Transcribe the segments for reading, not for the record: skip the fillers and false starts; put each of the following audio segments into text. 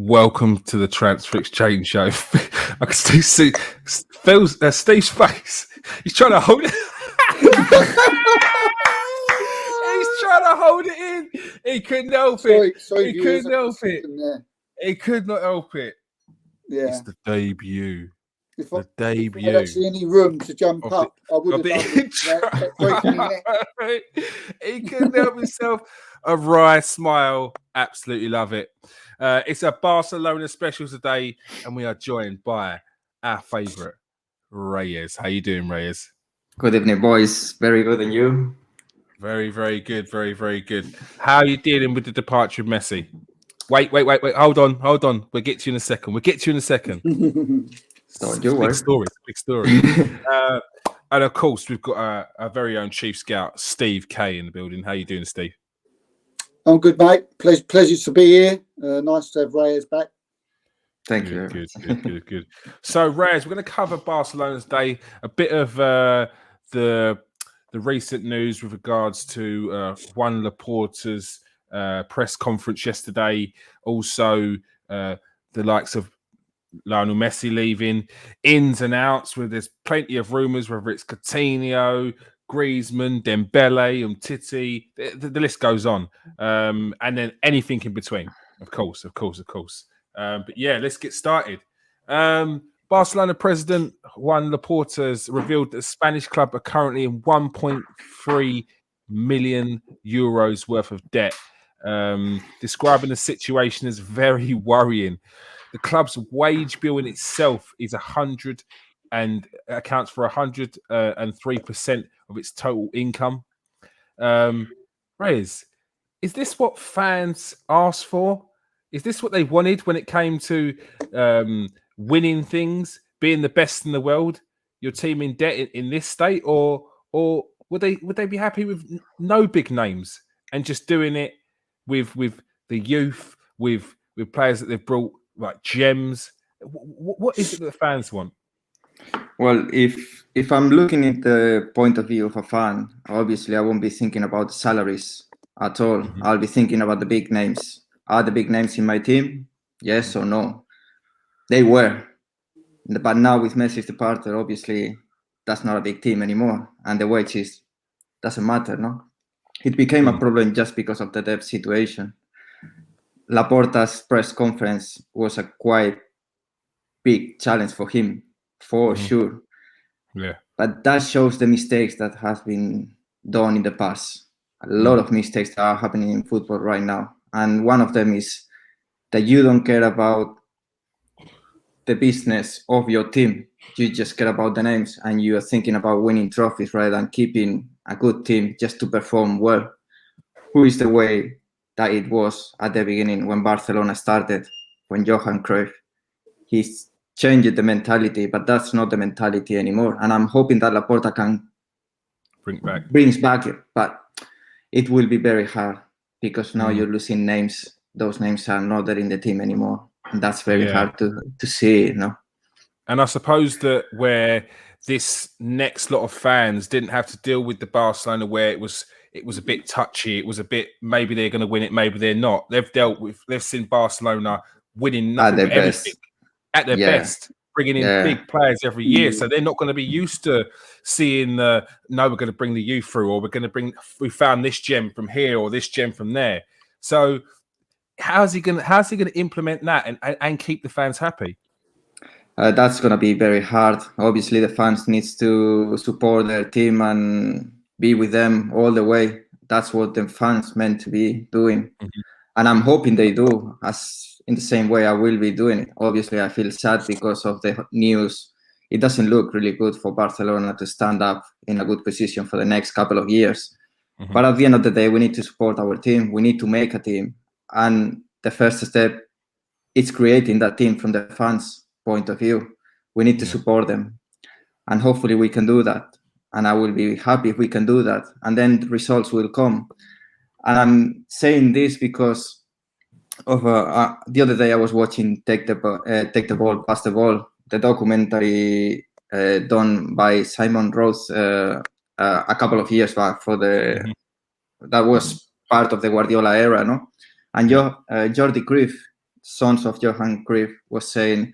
welcome to the Transfer Exchange Show. I can still see Steve's face. He's trying to hold it. He's trying to hold it in. He couldn't help it. Sorry, He couldn't help it. He could not help it. Yeah. It's the debut. If I had actually any room to jump up, I would have done it. He couldn't help himself. A wry smile. Absolutely love it. It's a Barcelona special today, and we are joined by our favourite, Reyes. How you doing, Reyes? Good evening, boys. Very good, and you? Very, very good. Very, very good. How are you dealing with the departure of Messi? Wait. Hold on. We'll get to you in a second. Big story. And of course, we've got our very own chief scout, Steve K, in the building. How you doing, Steve? I'm good, mate. Pleasure to be here. Nice to have Reyes back. Thank you. Good. So, Reyes, we're going to cover Barcelona's day, a bit of the recent news with regards to Joan Laporta's press conference yesterday. Also, the likes of Lionel Messi leaving, ins and outs, where there's plenty of rumours, whether it's Coutinho, Griezmann, Dembele, Umtiti, the list goes on. And then anything in between, of course. But yeah, let's get started. Barcelona president Joan Laporta has revealed that the Spanish club are currently in 1.3 million euros worth of debt, describing the situation as very worrying. The club's wage bill in itself is 100 and accounts for 103% of its total income. Reyes, is this what fans asked for? Is this what they wanted when it came to winning things, being the best in the world? Your team in debt in this state, or would they be happy with no big names and just doing it with the youth, with players that they've brought like gems? What is it that the fans want? Well, if I'm looking at the point of view of a fan, obviously I won't be thinking about salaries at all. Mm-hmm. I'll be thinking about the big names. Are the big names in my team? Yes or no? They were. But now with Messi's departure, obviously that's not a big team anymore. And the wages doesn't matter, no? It became a problem just because of the debt situation. Laporta's press conference was a quite big challenge for him, for sure. Yeah. But that shows the mistakes that have been done in the past. A lot of mistakes that are happening in football right now. And one of them is that you don't care about the business of your team. You just care about the names, and you are thinking about winning trophies rather than keeping a good team just to perform well. Who is the way that it was at the beginning when Barcelona started, when Johan Cruyff? He's changed the mentality, but that's not the mentality anymore. And I'm hoping that Laporta can brings back it, but it will be very hard because now you're losing names. Those names are not there in the team anymore. And that's very hard to see, you know. And I suppose that where this next lot of fans didn't have to deal with the Barcelona where it was a bit touchy. It was a bit, maybe they're going to win it, maybe they're not. They've seen Barcelona winning nothing but everything at their best, bringing in big players every year. So they're not going to be used to seeing no, we're going to bring the youth through, or we found this gem from here or this gem from there. So how's he going to implement that and keep the fans happy? That's going to be very hard. Obviously, the fans needs to support their team and be with them all the way. That's what the fans meant to be doing. Mm-hmm. And I'm hoping they do, as in the same way I will be doing it. Obviously, I feel sad because of the news. It doesn't look really good for Barcelona to stand up in a good position for the next couple of years. Mm-hmm. But at the end of the day, we need to support our team. We need to make a team. And the first step is creating that team from the fans' point of view. We need to support them. And hopefully we can do that. And I will be happy if we can do that. And then the results will come. And I'm saying this because of the other day I was watching Take the Ball, Pass the Ball, the documentary done by Simon Roth a couple of years back that was part of the Guardiola era, no? And Jordi Cruyff, sons of Johan Cruyff was saying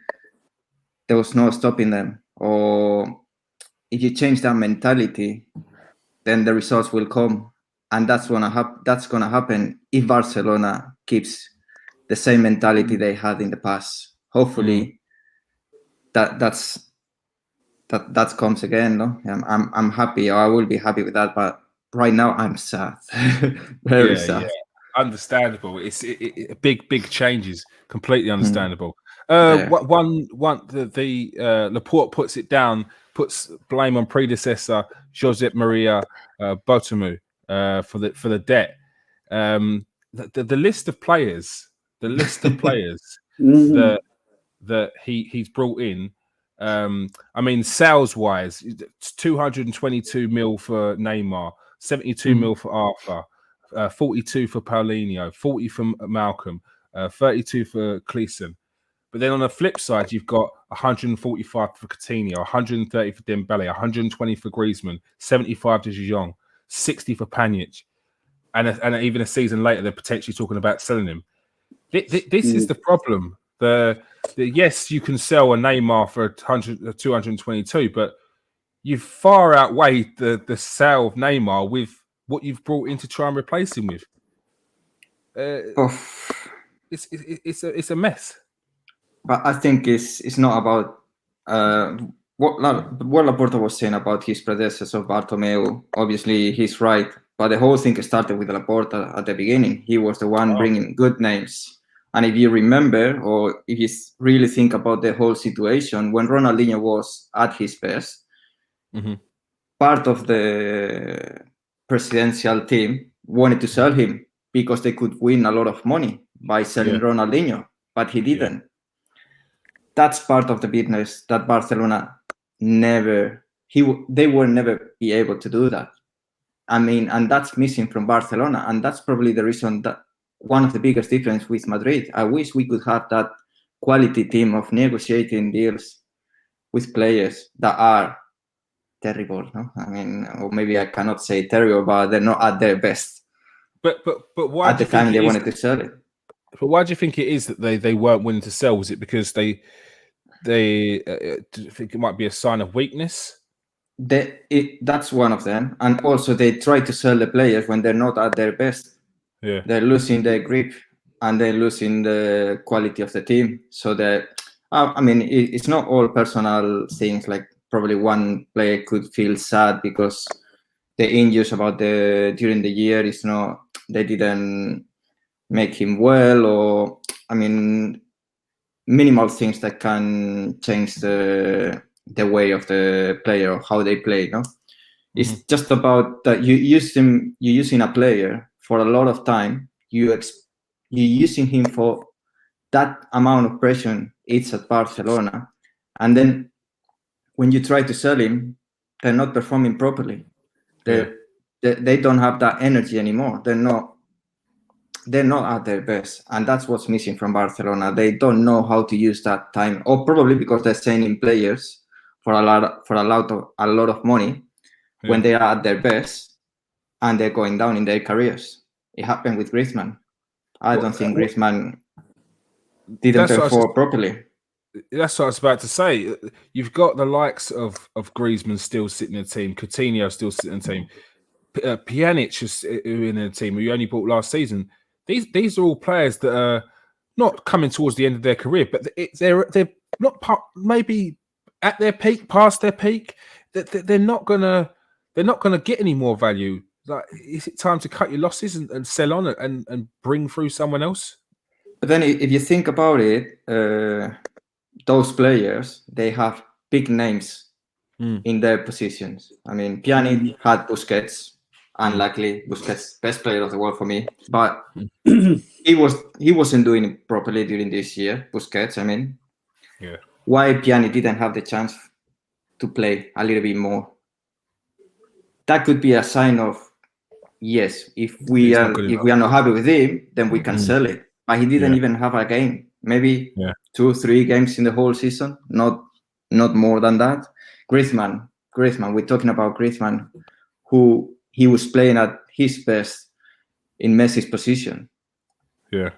there was no stopping them. Or if you change that mentality, then the results will come. And that's gonna happen if Barcelona keeps the same mentality they had in the past. Hopefully that comes again. No, I'm happy. Or I will be happy with that. But right now I'm sad, very sad. Yeah. Understandable. It's big changes. Completely understandable. Laporte puts it down, puts blame on predecessor Josep Maria Bartomeu for the debt. The list of players, that he's brought in. I mean, sales wise, 222 mil for Neymar, 72 mil for Arthur, 42 for Paulinho, 40 for Malcolm, 32 for Cleason. But then on the flip side, you've got 145 for Coutinho, 130 for Dembele, 120 for Griezmann, 75 to De Jong, 60 for Pjanic, and even a season later, they're potentially talking about selling him. This is the problem. Yes, you can sell a Neymar for 222, but you far outweighed the sale of Neymar with what you've brought in to try and replace him with. It's a mess. But I think it's not about what Laporta was saying about his predecessor Bartomeu. Obviously, he's right, but the whole thing started with Laporta at the beginning. He was the one bringing good names. And if you remember, or if you really think about the whole situation, when Ronaldinho was at his best, part of the presidential team wanted to sell him because they could win a lot of money by selling Ronaldinho, but he didn't. Yeah. That's part of the business that Barcelona they will never be able to do that. I mean, and that's missing from Barcelona, and that's probably the reason that one of the biggest difference with Madrid. I wish we could have that quality team of negotiating deals with players that are terrible. No, I mean, or maybe I cannot say terrible, but they're not at their best. But why at the time they wanted to sell it? But why do you think it is that they weren't willing to sell? Was it because they think it might be a sign of weakness? That's one of them, and also they try to sell the players when they're not at their best. Yeah, they're losing their grip and they're losing the quality of the team. So that I mean, it's not all personal things. Like probably one player could feel sad because the injuries during the year is not, they didn't make him well, or I mean, minimal things that can change the way of the player or how they play. No, it's just about that you're using a player for a lot of time. You're using him for that amount of pressure it's at Barcelona, and then when you try to sell him, they're not performing properly. They don't have that energy anymore. They're not at their best, and that's what's missing from Barcelona. They don't know how to use that time, or probably because they're signing players for a lot of money when they are at their best and they're going down in their careers. It happened with Griezmann. I don't think Griezmann didn't perform properly. That's what I was about to say. You've got the likes of Griezmann still sitting in the team, Coutinho still sitting in the team, Pjanic is in the team who you only bought last season. These are all players that are not coming towards the end of their career, but they're not maybe at their peak, past their peak. They're not gonna get any more value. Like, is it time to cut your losses and sell on it and bring through someone else? But then, if you think about it, those players, they have big names in their positions. I mean, Pjanic had Busquets. Unluckily, Busquets, best player of the world for me, but he wasn't doing it properly during this year. Busquets, I mean, why Pjanic didn't have the chance to play a little bit more? That could be a sign of, yes, if we are not happy with him, then we can sell it. But he didn't even have a game, maybe 2-3 games in the whole season, not more than that. Griezmann, we're talking about Griezmann, who he was playing at his best in Messi's position. Yeah.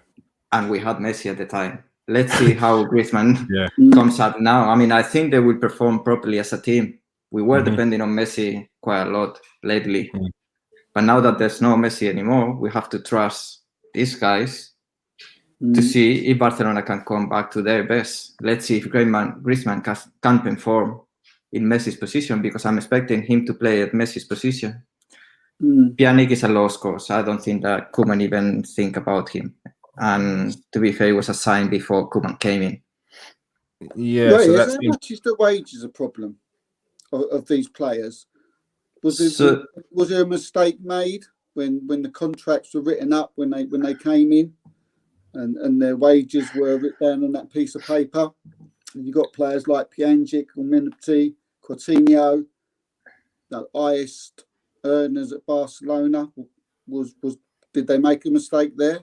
and we had Messi at the time. Let's see how Griezmann comes up now. I mean, I think they will perform properly as a team. We were depending on Messi quite a lot lately. But now that there's no Messi anymore, we have to trust these guys to see if Barcelona can come back to their best. Let's see if Griezmann can perform in Messi's position, because I'm expecting him to play at Messi's position. Pjanic is a lost cause. I don't think that Koeman even think about him. And to be fair, it was a sign before Koeman came in. Yeah, right, so that's how much is the wages a problem of these players? Was there a mistake made when the contracts were written up when they came in, and their wages were written down on that piece of paper? And you got players like Pjanic, Mendy, Coutinho, the highest earners at Barcelona. Did they make a mistake there?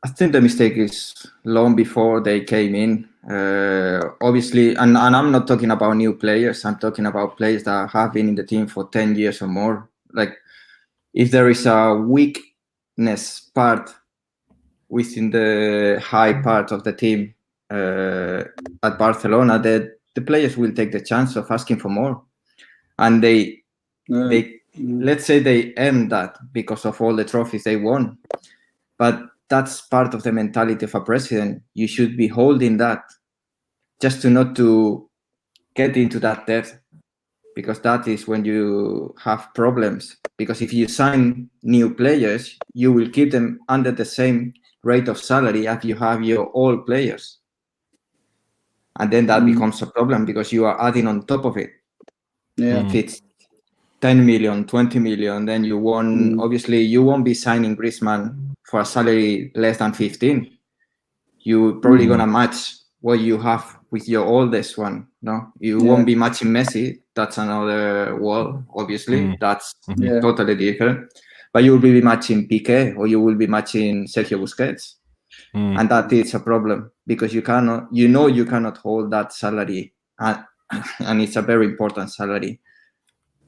I think the mistake is long before they came in. Obviously, and I'm not talking about new players. I'm talking about players that have been in the team for 10 years or more. Like, if there is a weakness part within the high part of the team at Barcelona, the players will take the chance of asking for more. And they let's say they earn that because of all the trophies they won. But that's part of the mentality of a president. You should be holding that just to not to get into that debt, because that is when you have problems. Because if you sign new players, you will keep them under the same rate of salary as you have your old players. And then that becomes a problem, because you are adding on top of it. If it's 10 million, 20 million, then you won't, obviously you won't be signing Griezmann for a salary less than 15. You're probably going to match what you have with your oldest one. No, you won't be matching Messi. That's another world, obviously. That's totally different. But you will be matching Piqué, or you will be matching Sergio Busquets. And that is a problem, because you cannot hold that salary. And it's a very important salary.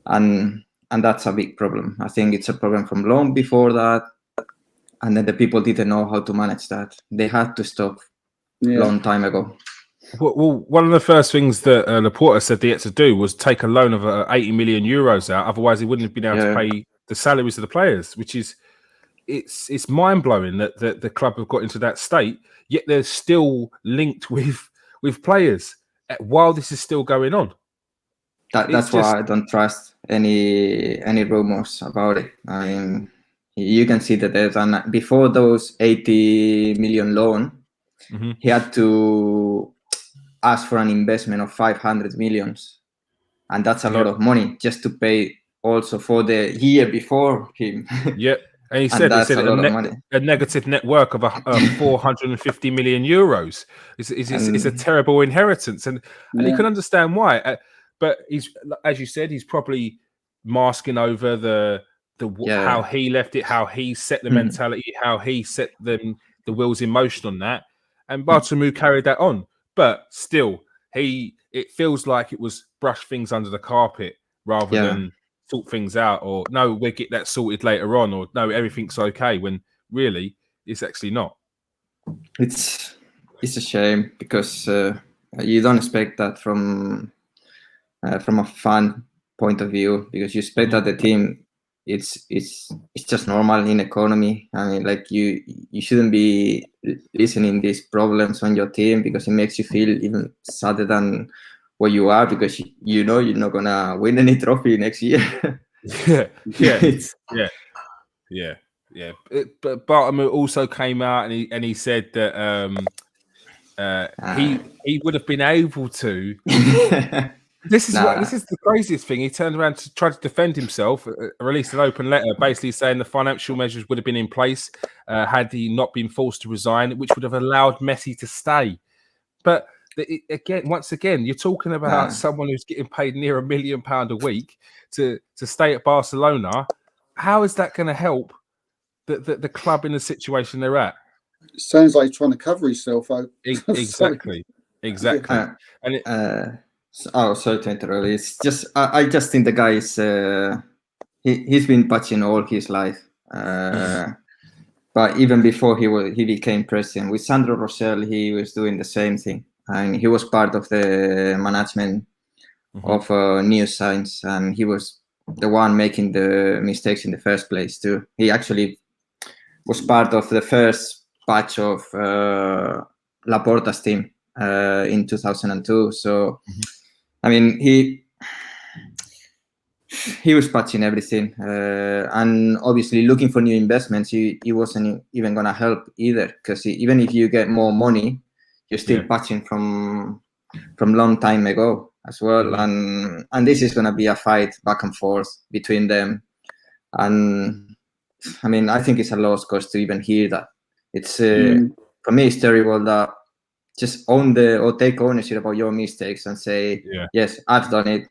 And that's a big problem. I think it's a problem from long before that. And then the people didn't know how to manage that. They had to stop long time ago. Well, one of the first things that Laporta said they had to do was take a loan of 80 million euros out. Otherwise, he wouldn't have been able to pay the salaries of the players, which is it's mind blowing that the club have got into that state. Yet they're still linked with players while this is still going on. That's why I don't trust any rumors about it. I mean, you can see that there's before those 80 million loan, he had to ask for an investment of 500 millions, and that's a lot of money just to pay also for the year before him. And he said a negative network of 450 million euros. It's a terrible inheritance, and you can understand why. But he's, as you said, he's probably masking over the how he left it, how he set the mentality, how he set the wheels in motion on that, and Bartomeu carried that on. But still, it feels like it was brush things under the carpet rather than sort things out, or no, we'll get that sorted later on, or no, everything's okay, when really it's actually not. It's a shame, because you don't expect that from a fan point of view, because you expect that the team it's just normal in economy. I mean, like you shouldn't be listening these problems on your team, because it makes you feel even sadder than what you are, because you know you're not gonna win any trophy next year. But Bartomeu also came out and he said that he would have been able to. This is the craziest thing. He turned around to try to defend himself, released an open letter basically saying the financial measures would have been in place had he not been forced to resign, which would have allowed Messi to stay. But once again, you're talking about someone who's getting paid near £1 million a week to stay at Barcelona. How is that going to help the club in the situation they're at? It sounds like he's trying to cover himself. Exactly. And sorry to interrupt. It's just I just think the guy is he's been patching all his life. But even before he became president, with Sandro Rosell, he was doing the same thing, and he was part of the management of New Science, and he was the one making the mistakes in the first place too. He actually was part of the first batch of Laporta's team in 2002. So, I mean, he was patching everything, and obviously looking for new investments. He wasn't even gonna help either, because even if you get more money, you're still patching from long time ago as well. And this is gonna be a fight back and forth between them. And I mean, I think it's a lost cause to even hear that. It's for me, it's terrible that just take ownership about your mistakes and say, yes, I've done it.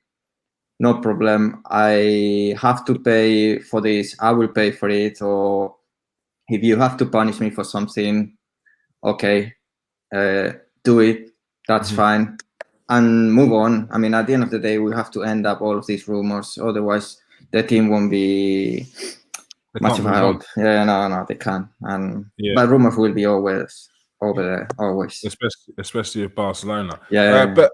No problem. I have to pay for this. I will pay for it. Or if you have to punish me for something, okay, do it. That's fine. And move on. I mean, at the end of the day, we have to end up all of these rumors. Otherwise, the team won't be much of a help. Yeah, no, they can't. But rumors will be always over there, always. Especially with Barcelona. But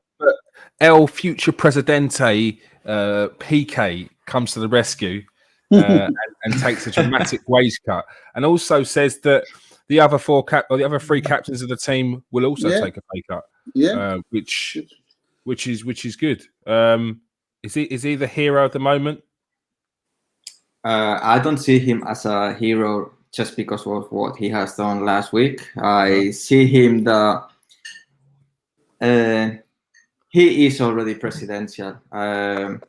El Future Presidente PK comes to the rescue and takes a dramatic wage cut, and also says that the other three captains of the team will also take a pay cut. Which is good. Is he the hero at the moment? I don't see him as a hero just because of what he has done last week. I see him he is already presidential. There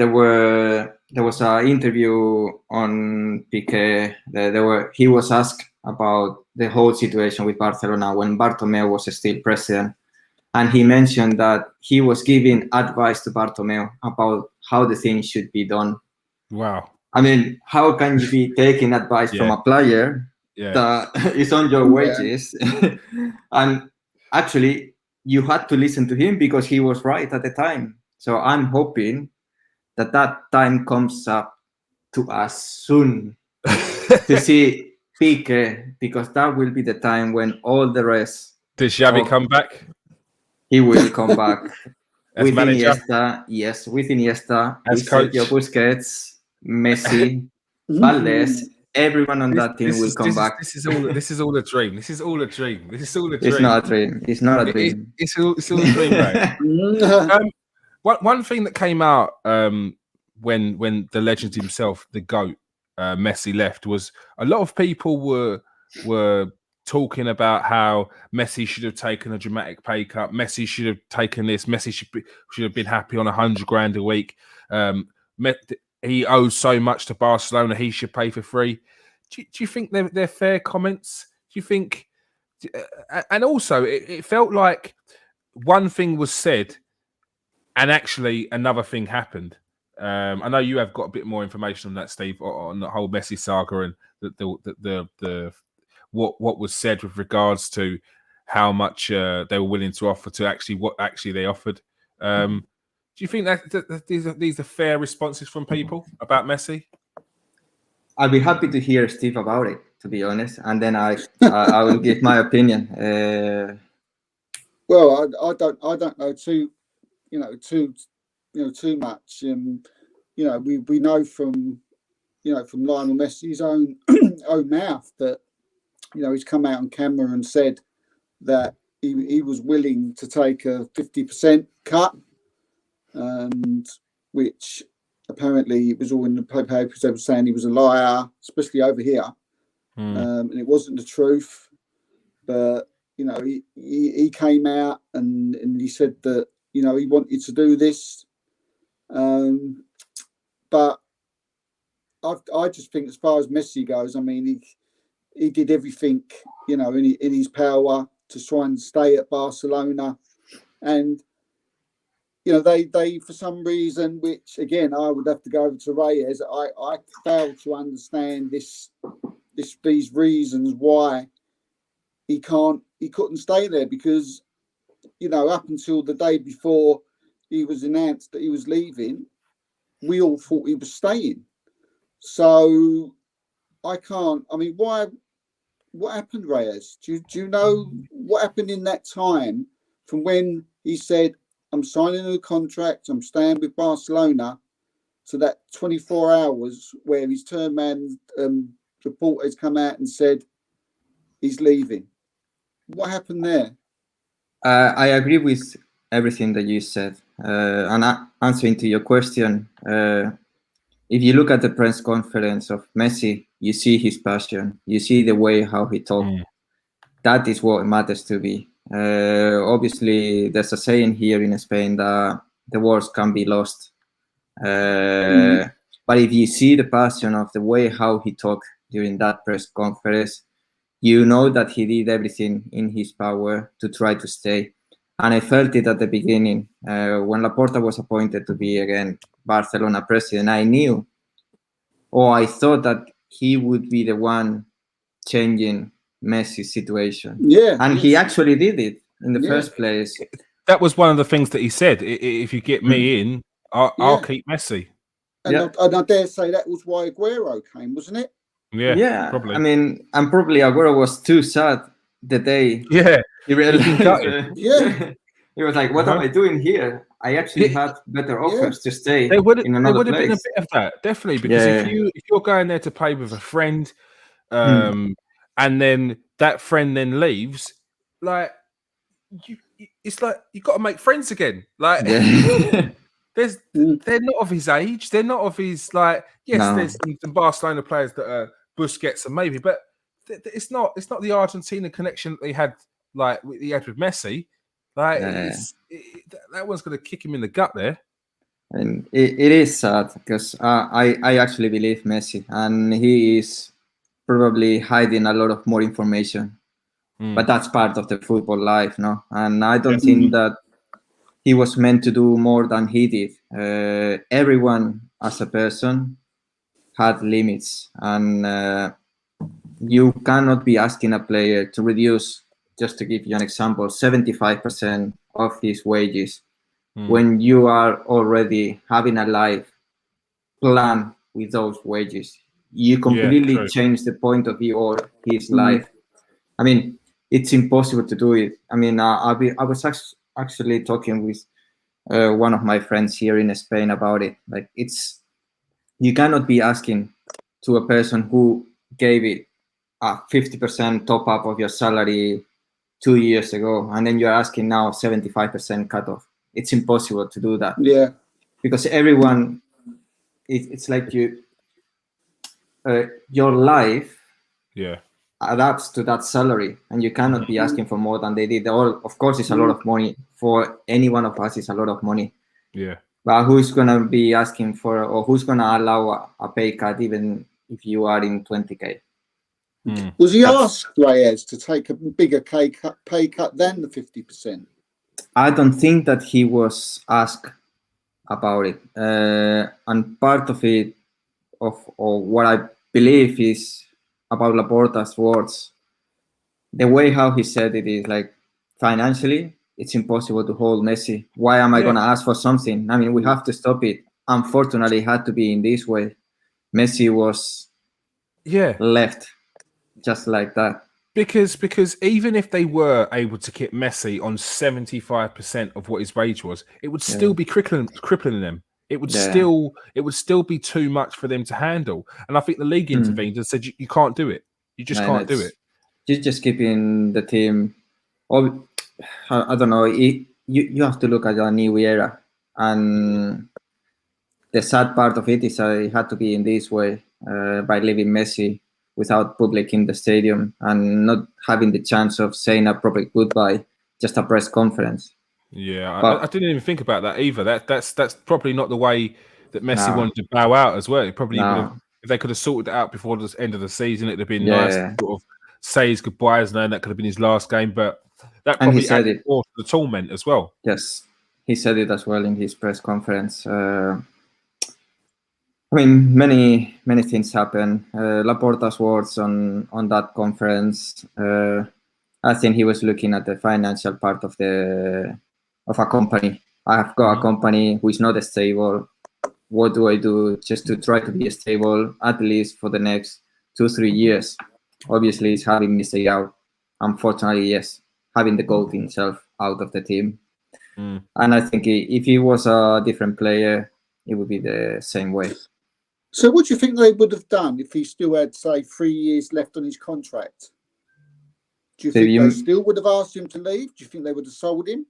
was an interview on Piqué. He was asked about the whole situation with Barcelona when Bartomeu was still president, and he mentioned that he was giving advice to Bartomeu about how the thing should be done. Wow. I mean, how can you be taking advice from a player that is on your wages? And actually, you had to listen to him because he was right at the time. So I'm hoping that time comes up to us soon to see Piqué, because that will be the time when all the rest. Did Xavi come back? He will come back. As with manager? Iniesta, yes, with Iniesta, as with coach? Sergio Busquets, Messi, Valdez, everyone on that team will come back. This is all a dream. This is all a dream. It's not a dream. It's not a dream. It's all a dream, right? One thing that came out when the legend himself, the GOAT, Messi, left, was a lot of people were talking about how Messi should have taken a dramatic pay cut. Messi should have taken this. Messi should have been happy on $100,000 a week. He owes so much to Barcelona. He should pay for free. Do you think they're fair comments? Do you think? And also, it felt like one thing was said, and actually another thing happened. I know you have got a bit more information on that, Steve, on the whole Messi saga and the what was said with regards to how much they were willing to offer to actually what actually they offered. Do you think that these are fair responses from people about Messi? I'll be happy to hear Steve about it, to be honest, and then I will give my opinion. Well, I don't know too much. We know from Lionel Messi's own mouth that he's come out on camera and said that he was willing to take a 50% cut, and which apparently it was all in the papers. They were saying he was a liar, especially over here, and it wasn't the truth. But he came out and he said that he wanted to do this, but I just think as far as Messi goes, I mean he did everything in his power to try and stay at Barcelona, and they for some reason, which again I would have to go over to Reyes, I fail to understand these reasons why he couldn't stay there, because up until the day before he was announced that he was leaving, we all thought he was staying. So I mean, why what happened, Reyes? Do you know what happened in that time from when he said, I'm signing a contract, I'm staying with Barcelona, to that 24 hours where his turn man reporters come out and said he's leaving? What happened there? I agree with everything that you said. And answering to your question, if you look at the press conference of Messi, you see his passion, you see the way how he talks. That is what matters to me. Obviously, there's a saying here in Spain that the words can be lost. But if you see the passion of the way how he talked during that press conference, you know that he did everything in his power to try to stay. And I felt it at the beginning. When Laporta was appointed to be again Barcelona president, I knew, or I thought that he would be the one changing Messi's situation. Yeah. And he actually did it in the first place. That was one of the things that he said. If you get me in, I'll keep Messi. And I dare say that was why Aguero came, wasn't it? Yeah, probably. I mean, and probably Aguero was too sad the day he realized. He was like, what am I doing here? I actually had better offers to stay in another place. There would have been a bit of that, definitely, because if you're going there to play with a friend, and then that friend then leaves, like it's like you got to make friends again. Like they're not of his age, they're not of his there's some Barcelona players that are Busquets and maybe, but it's not the Argentina connection that he had with Messi. Like that one's going to kick him in the gut there. And it is sad because I actually believe Messi, and he is probably hiding a lot of more information. But that's part of the football life, no? And I don't think that he was meant to do more than he did. Everyone as a person had limits, and you cannot be asking a player to reduce, just to give you an example, 75% of his wages when you are already having a life plan with those wages. You completely change the point of view of his life. I mean, it's impossible to do it. I mean, I was actually talking with one of my friends here in Spain about it. Like, you cannot be asking to a person who gave it a 50% top up of your salary 2 years ago, and then you're asking now 75% cut off. It's impossible to do that. Yeah. Because everyone, it's like your life adapts to that salary, and you cannot be asking for more than they did. Of course, it's a lot of money for any one of us. It's a lot of money. Yeah. But who's gonna be asking for, or who's gonna allow a pay cut even if you are in 20K? Was he asked, Reyes, to take a bigger pay cut than the 50%? I don't think that he was asked about it, and part of it, or what I believe is about Laporta's words, the way how he said it is like, financially, it's impossible to hold Messi. Why am I going to ask for something? I mean, we have to stop it. Unfortunately, it had to be in this way. Messi was left just like that. Because even if they were able to keep Messi on 75% of what his wage was, it would still be crippling them. It would still be too much for them to handle. And I think the league intervened and said you can't do it. You just can't do it. You're just keeping the team. I don't know. You have to look at a new era, and the sad part of it is it had to be in this way, by leaving Messi without public in the stadium and not having the chance of saying a proper goodbye, just a press conference. Yeah, but I didn't even think about that either. That's probably not the way that Messi wanted to bow out as well. It probably would have, if they could have sorted it out before the end of the season, it'd have been nice to sort of say his goodbyes, knowing that could have been his last game. But that probably added more to the torment as well. Yes, he said it as well in his press conference. I mean, many things happen. Laporta's words on that conference. I think he was looking at the financial part of a company. I have got a company who is not stable. What do I do just to try to be stable at least for the next 2-3 years? Obviously, he's having Messi out. Unfortunately, yes, having the goal himself out of the team. And I think if he was a different player, it would be the same way. So what do you think they would have done if he still had, say, 3 years left on his contract? Do you think they still would have asked him to leave? Do you think they would have sold him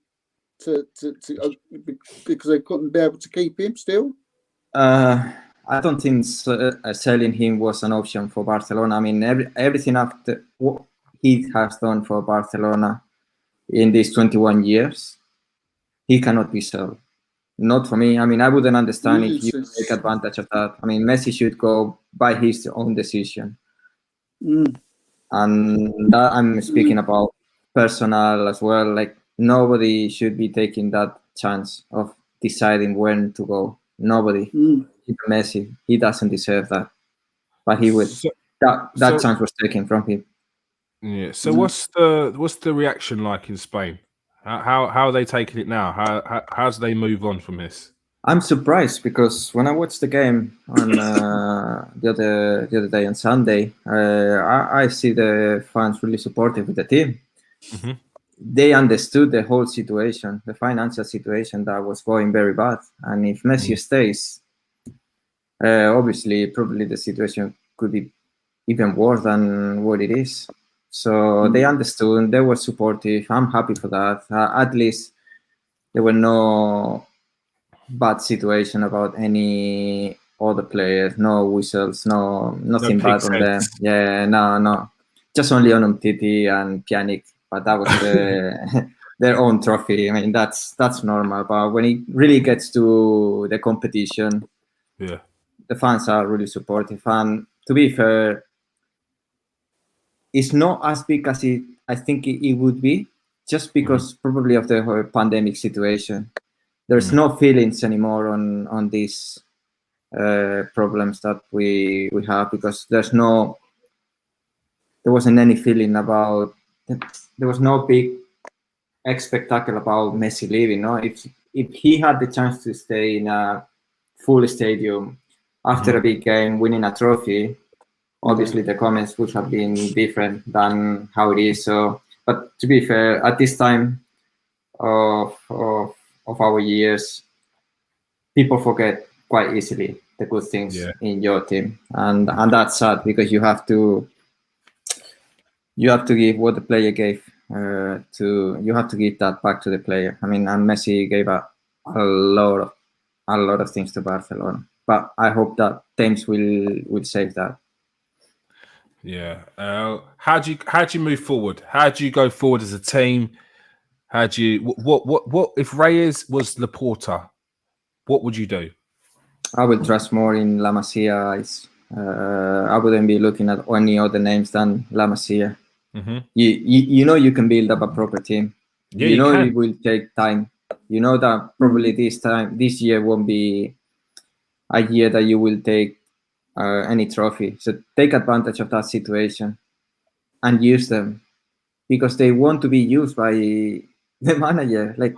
because they couldn't be able to keep him still? I don't think selling him was an option for Barcelona. I mean, everything after what he has done for Barcelona in these 21 years, he cannot be sold. Not for me. I mean, I wouldn't understand if you take advantage of that. I mean, Messi should go by his own decision. And that I'm speaking about personal as well. Like, nobody should be taking that chance of deciding when to go. Nobody. Even Messi, he doesn't deserve that. But he would. That chance was taken from him. Yeah. So what's the reaction like in Spain? How are they taking it now? How do they move on from this? I'm surprised because when I watched the game on the other day on Sunday, I see the fans really supportive of the team. They understood the whole situation, the financial situation that was going very bad. And if Messi stays, obviously, probably the situation could be even worse than what it is. So they understood, they were supportive. I'm happy for that. At least there were no bad situation about any other players, no whistles, nothing bad on them. Yeah, no. Just only on Umtiti and Pjanic, but that was their own trophy. I mean, that's normal. But when it really gets to the competition, the fans are really supportive. And to be fair, it's not as big as I think it would be, just because probably of the pandemic situation. There's no feelings anymore on these problems that we have, because there wasn't any feeling about, there was no big spectacle about Messi leaving. No, if he had the chance to stay in a full stadium after a big game, winning a trophy, obviously the comments would have been different than how it is. So, but to be fair, at this time of our years, people forget quite easily the good things in your team, and that's sad, because you have to give what the player gave you have to give that back to the player. I mean, and Messi gave a lot of things to Barcelona, but I hope that teams will save that. Yeah. How do you move forward? How do you go forward as a team? How do you what if Reyes was Laporta? What would you do? I would trust more in La Masia. I wouldn't be looking at any other names than La Masia. You know you can build up a proper team. Yeah, you know it will take time. You know that probably this year won't be a year that you will take any trophy. So take advantage of that situation and use them, because they want to be used by the manager. Like,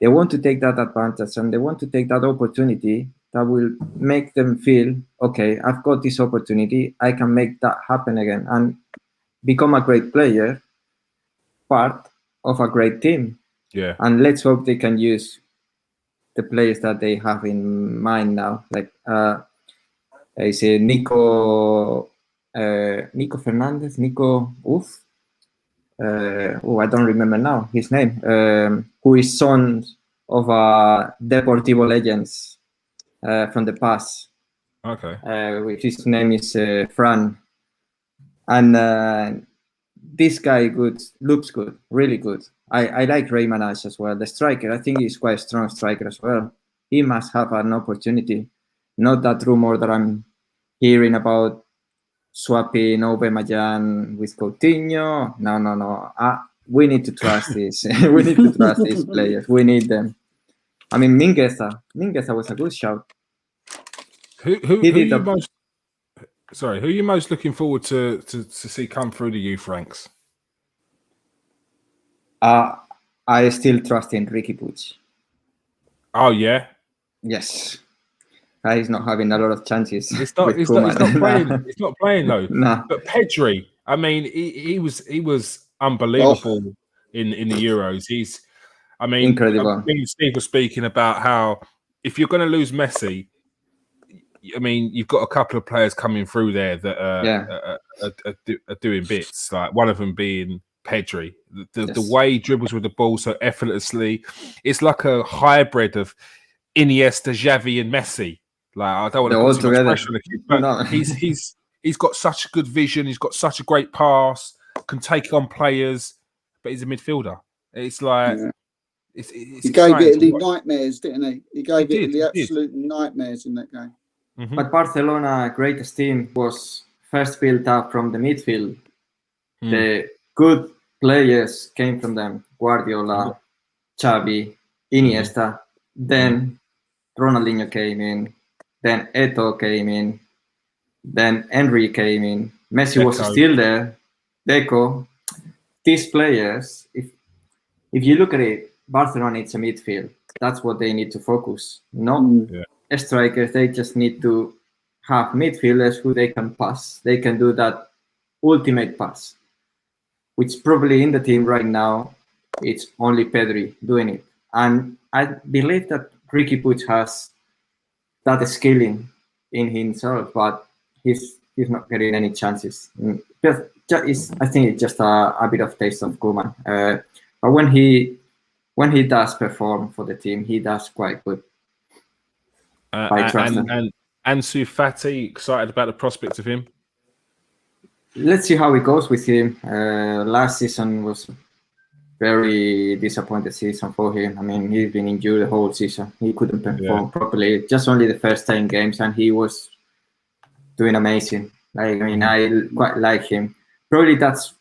they want to take that advantage, and they want to take that opportunity that will make them feel, okay, I've got this opportunity, I can make that happen again and become a great player, part of a great team. Yeah. And let's hope they can use the players that they have in mind now. Like I say, Nico Fernandez, I don't remember now his name, who is son of Deportivo legends from the past. Okay. Which his name is Fran. And this guy looks good, really good. I like Reyes as well. The striker, I think he's quite a strong striker as well. He must have an opportunity. Not that rumor that I'm hearing about swapping Aubameyang with Coutinho. No. We need to trust this. We need to trust these players. We need them. I mean, Mingueza was a good shout. Who are you most looking forward to see come through the youth ranks? I still trust in Ricky Puig. Oh yeah. Yes. He's not having a lot of chances. It's not playing. It's not playing though. No. But Pedri, I mean, he was unbelievable in the Euros. I mean, Incredible. me and Steve were speaking about how if you're going to lose Messi, I mean, you've got a couple of players coming through there that are doing bits. Like one of them being Pedri. The way he dribbles with the ball so effortlessly, it's like a hybrid of Iniesta, Xavi, and Messi. Like I don't want to put too much pressure on the kid, but No. he's got such a good vision. He's got such a great pass. Can take on players, but he's a midfielder. It's like it's he gave Italy nightmares, didn't he? He gave Italy absolute nightmares in that game. Mm-hmm. But Barcelona greatest team was first built up from the midfield. The good players came from them. Guardiola, Xavi, Iniesta. Then Ronaldinho came in. Then Eto'o came in. Then Henry came in. Messi was still there. Deco. These players, if you look at it, Barcelona needs a midfield. That's what they need to focus. Strikers, they just need to have midfielders who they can pass. They can do that ultimate pass, which probably in the team right now, it's only Pedri doing it. And I believe that Ricky Puig has that skill in himself, but he's not getting any chances. I think it's just a bit of taste of Koeman. But when he does perform for the team, he does quite good. And Ansu Fati, excited about the prospects of him? Let's see how it goes with him. Last season was very disappointed season for him. I mean, he's been injured the whole season. He couldn't perform properly. Just only the first 10 games, and he was doing amazing. I mean, I quite like him. Probably that's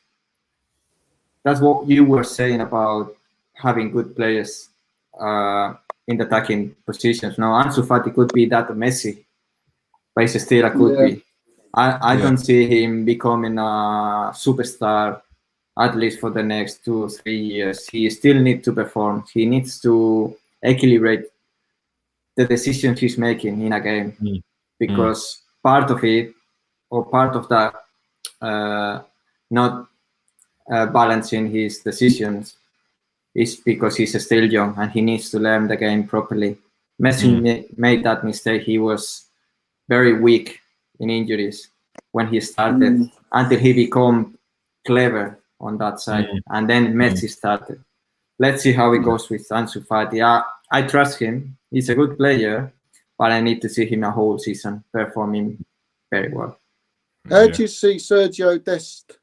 what you were saying about having good players in the attacking positions. Now, Ansu Fati could be that of Messi, but he's still a could be. I don't see him becoming a superstar, at least for the next 2 or 3 years. He still needs to perform. He needs to equilibrate the decisions he's making in a game, because part of it, or part of that not balancing his decisions, is because he's still young and he needs to learn the game properly. Messi made that mistake. He was very weak in injuries when he started until he became clever on that side. And then Messi started. Let's see how it goes with Ansu Fati. I trust him. He's a good player, but I need to see him a whole season performing very well. How do you see Sergio Dest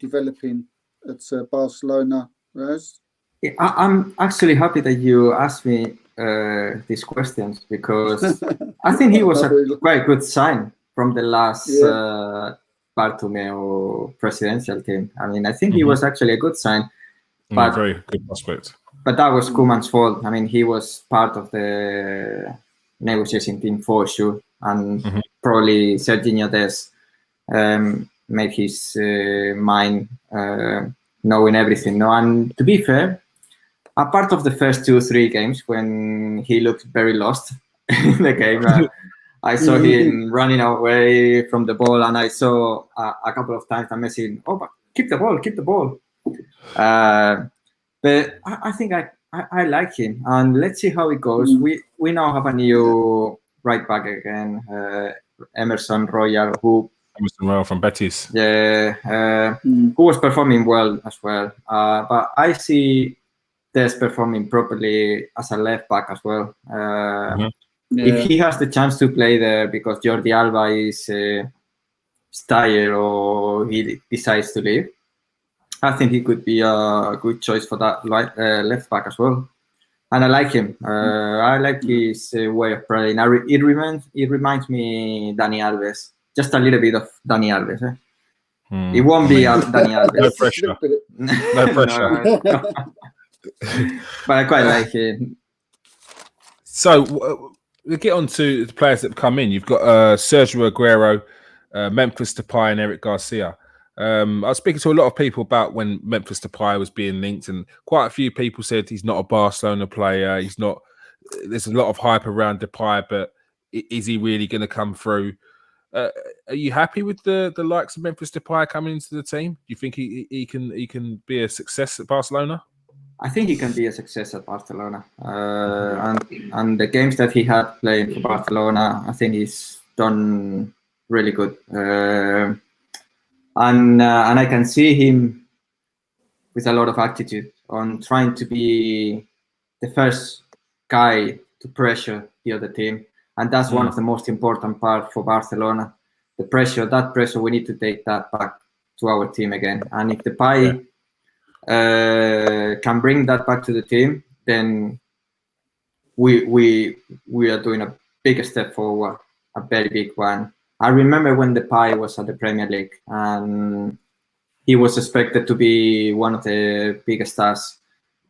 developing at Barcelona, Raz? I'm actually happy that you asked me these questions, because I think he was a quite good sign from the last Bartomeu presidential team. I mean, I think he was actually a good sign. But very good prospect. But that was Koeman's fault. I mean, he was part of the negotiating team for sure, and probably Sergio Dest made his mind knowing everything. No, and to be fair, apart of the first 2 or 3 games when he looked very lost in the game, I saw him running away from the ball, and I saw a couple of times that Messi, but keep the ball. But I think I like him, and let's see how it goes. We now have a new right back again, Emerson Royal, from Betis. Who was performing well as well. But I see Dest performing properly as a left back as well. If he has the chance to play there because Jordi Alba is tired or he decides to leave, I think he could be a good choice for that left back as well. And I like him. I like his way of playing. It reminds me Dani Alves. Just a little bit of Dani Alves. It won't be Dani Alves. No pressure. No pressure. No. But I quite like him. So we'll get on to the players that have come in. You've got Sergio Aguero, Memphis Depay, and Eric Garcia. I was speaking to a lot of people about when Memphis Depay was being linked, and quite a few people said he's not a Barcelona player. He's not. There's a lot of hype around Depay, but is he really going to come through? Are you happy with the likes of Memphis Depay coming into the team? Do you think he can be a success at Barcelona? I think he can be a success at Barcelona. And the games that he had playing for Barcelona, I think he's done really good. And I can see him with a lot of attitude on trying to be the first guy to pressure the other team. And that's one of the most important part for Barcelona. The pressure, that pressure, we need to take that back to our team again. And if Depay can bring that back to the team, then we are doing a big step forward, a very big one. I remember when Depay was at the Premier League and he was expected to be one of the biggest stars,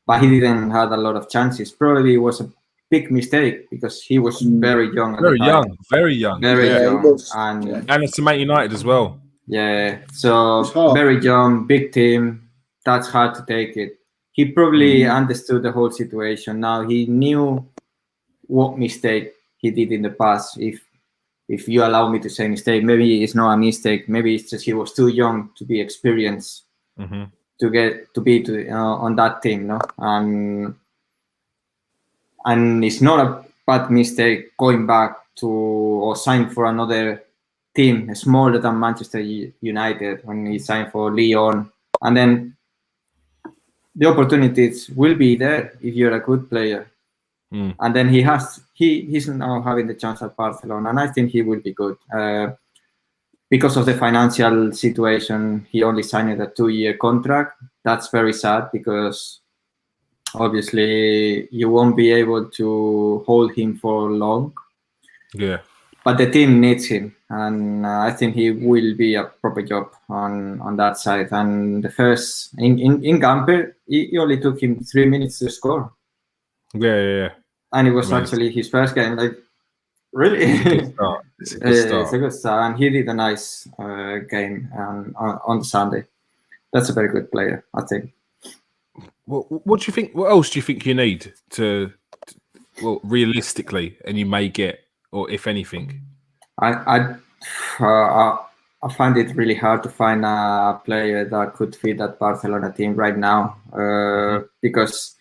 but he didn't have a lot of chances. Probably it was a big mistake because he was very young. Very young. Very young. And it's to Man United as well. Yeah, so very young, big team. That's hard to take it. He probably understood the whole situation. Now he knew what mistake he did in the past. If you allow me to say mistake, maybe it's not a mistake. Maybe it's just he was too young to be experienced to get to be on that team, no? And it's not a bad mistake going back to or sign for another team smaller than Manchester United when he signed for Lyon, and then the opportunities will be there if you're a good player. And then he's now having the chance at Barcelona, and I think he will be good. Because of the financial situation, he only signed a 2-year contract. That's very sad because obviously you won't be able to hold him for long. Yeah. But the team needs him, and I think he will be a proper job on that side. And the first in Gamper, it only took him 3 minutes to score. Yeah. And it was actually his first game. Like, really, it's a good start. It's a good start, and he did a nice game on Sunday. That's a very good player, I think. What do you think? What else do you think you need to realistically, and you may get, or if anything? I find it really hard to find a player that could fit that Barcelona team right now because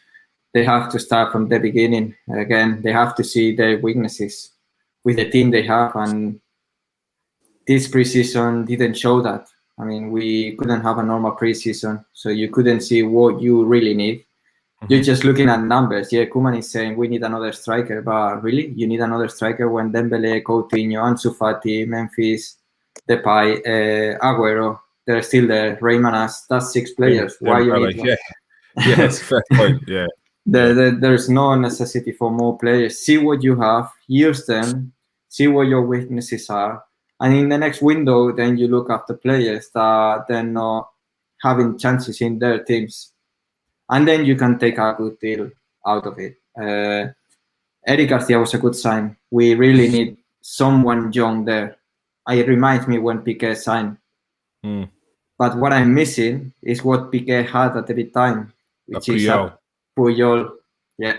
they have to start from the beginning again. They have to see their weaknesses with the team they have, and this preseason didn't show that. I mean, we couldn't have a normal preseason, so you couldn't see what you really need. You're just looking at numbers. Yeah, Koeman is saying we need another striker, but really, you need another striker when Dembele, Coutinho, Ansu Fati, Memphis, Depay, Agüero, they're still there. Reyes, that's 6 players. Why you need one? Yeah, that's a fair point. Yeah. There's no necessity for more players. See what you have, use them, see what your weaknesses are, and in the next window, then you look after players that they're not having chances in their teams. And then you can take a good deal out of it. Eric Garcia was a good sign. We really need someone young there. It reminds me when Piqué signed. But what I'm missing is what Piqué had at the time, which is Puyol. Yeah,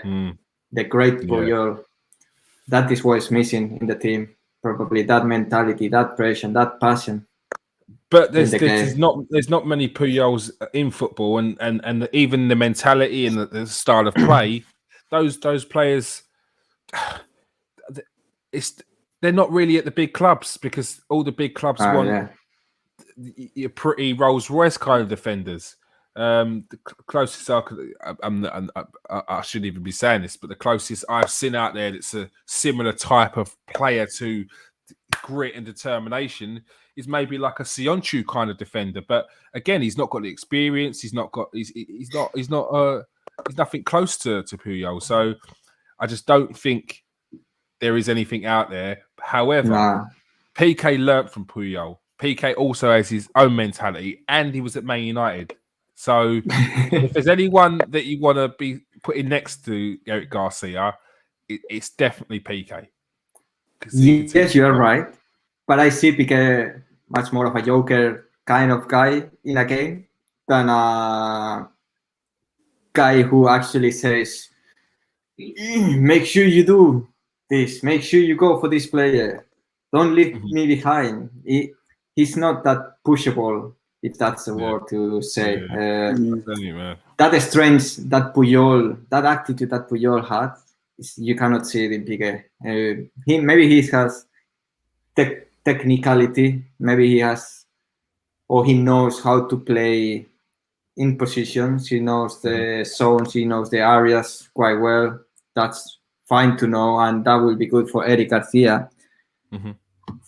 the great Puyol. That is what is missing in the team. Probably that mentality, that pressure, that passion. But there's not many Puyols in football, and even the mentality and the style of play, those players, they're not really at the big clubs because all the big clubs want your pretty Rolls Royce kind of defenders. The closest I shouldn't even be saying this, but the closest I've seen out there that's a similar type of player to grit and determination is maybe like a Sionchu kind of defender, but again, he's not got the experience. He's nothing close to Puyol. So I just don't think there is anything out there. However, PK learnt from Puyol. PK also has his own mentality, and he was at Man United. So if there's anyone that you want to be putting next to Eric Garcia, it's definitely PK. Yes, you're right. But I see Piqué much more of a joker kind of guy in a game than a guy who actually says, make sure you do this, make sure you go for this player. don't leave me behind. He's not that pushable, if that's the word to say. That strength that Puyol, that attitude that Puyol had, you cannot see it in Piqué. Maybe he has technicality, maybe he has, or he knows how to play in positions. He knows the zones, he knows the areas quite well. That's fine to know, and that will be good for Eric Garcia.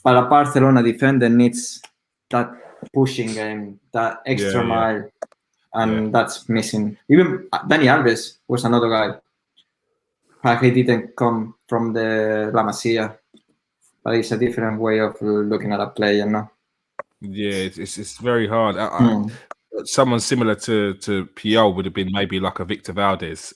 But a Barcelona defender needs that pushing game, that extra mile, and that's missing. Even Dani Alves was another guy. He didn't come from the La Masia, but it's a different way of looking at a player, no? Yeah, it's very hard. Someone similar to Puyol would have been maybe like a Victor Valdez,